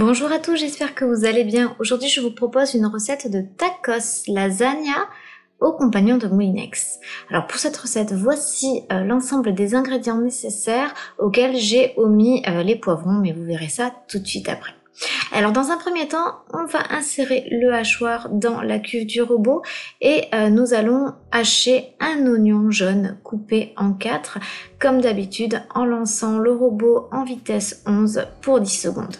Bonjour à tous, j'espère que vous allez bien. Aujourd'hui, je vous propose une recette de tacos lasagna aux compagnons de Moulinex. Alors pour cette recette, voici l'ensemble des ingrédients nécessaires auxquels j'ai omis les poivrons, mais vous verrez ça tout de suite après. Alors dans un premier temps, on va insérer le hachoir dans la cuve du robot et nous allons hacher un oignon jaune coupé en 4 comme d'habitude en lançant le robot en vitesse 11 pour 10 secondes.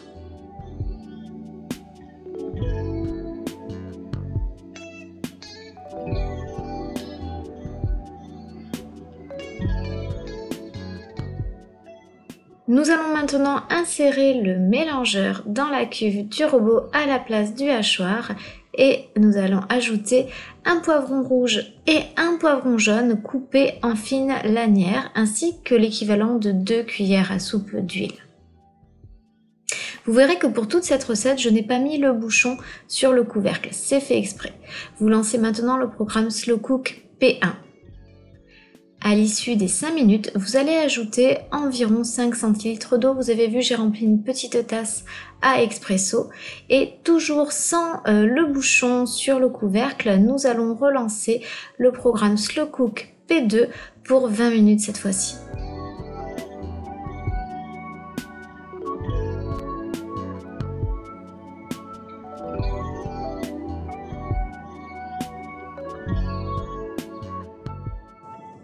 Nous allons maintenant insérer le mélangeur dans la cuve du robot à la place du hachoir et nous allons ajouter un poivron rouge et un poivron jaune coupés en fines lanières ainsi que l'équivalent de 2 cuillères à soupe d'huile. Vous verrez que pour toute cette recette, je n'ai pas mis le bouchon sur le couvercle, c'est fait exprès. Vous lancez maintenant le programme Slow Cook P1. À l'issue des 5 minutes, vous allez ajouter environ 5 centilitres d'eau. Vous avez vu, j'ai rempli une petite tasse à expresso. Et toujours sans le bouchon sur le couvercle, nous allons relancer le programme Slow Cook P2 pour 20 minutes cette fois-ci.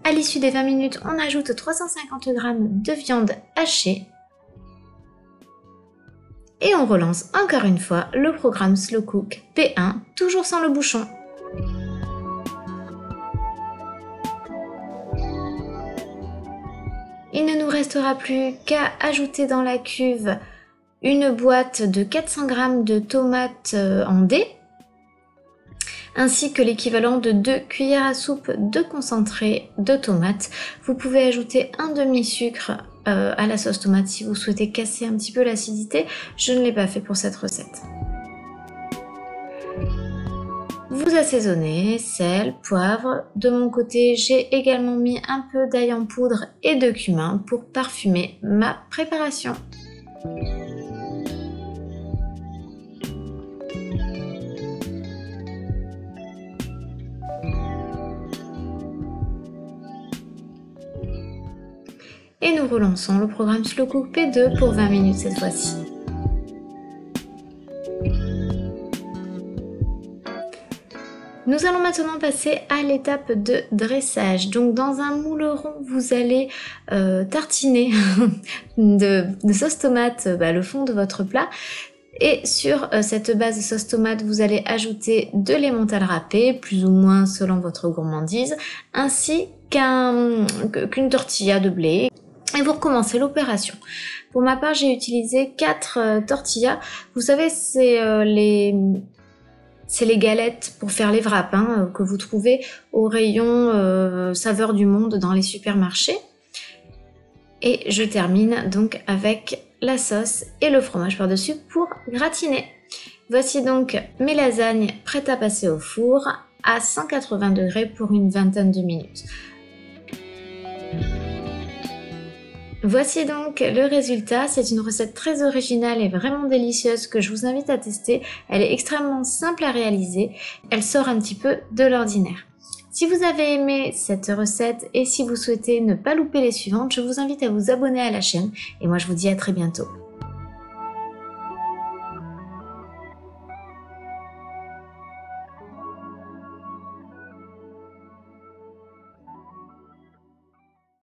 À l'issue des 20 minutes, on ajoute 350 g de viande hachée. Et on relance encore une fois le programme Slow Cook P1, toujours sans le bouchon. Il ne nous restera plus qu'à ajouter dans la cuve une boîte de 400 g de tomates en dés, ainsi que l'équivalent de 2 cuillères à soupe de concentré de tomate. Vous pouvez ajouter un demi-sucre à la sauce tomate si vous souhaitez casser un petit peu l'acidité. Je ne l'ai pas fait pour cette recette. Vous assaisonnez, sel, poivre. De mon côté, j'ai également mis un peu d'ail en poudre et de cumin pour parfumer ma préparation. Et nous relançons le programme Slow Cook P2 pour 20 minutes cette fois-ci. Nous allons maintenant passer à l'étape de dressage. Donc dans un moule rond, vous allez tartiner de sauce tomate le fond de votre plat. Et sur cette base de sauce tomate, vous allez ajouter de l'emmental râpé, plus ou moins selon votre gourmandise, ainsi qu'une tortilla de blé. Et vous recommencez l'opération. Pour ma part, j'ai utilisé 4 tortillas. Vous savez, c'est les galettes pour faire les wraps que vous trouvez au rayon saveur du monde dans les supermarchés. Et je termine donc avec la sauce et le fromage par-dessus pour gratiner. Voici donc mes lasagnes prêtes à passer au four à 180 degrés pour une vingtaine de minutes. Voici donc le résultat, c'est une recette très originale et vraiment délicieuse que je vous invite à tester. Elle est extrêmement simple à réaliser, elle sort un petit peu de l'ordinaire. Si vous avez aimé cette recette et si vous souhaitez ne pas louper les suivantes, je vous invite à vous abonner à la chaîne et moi je vous dis à très bientôt.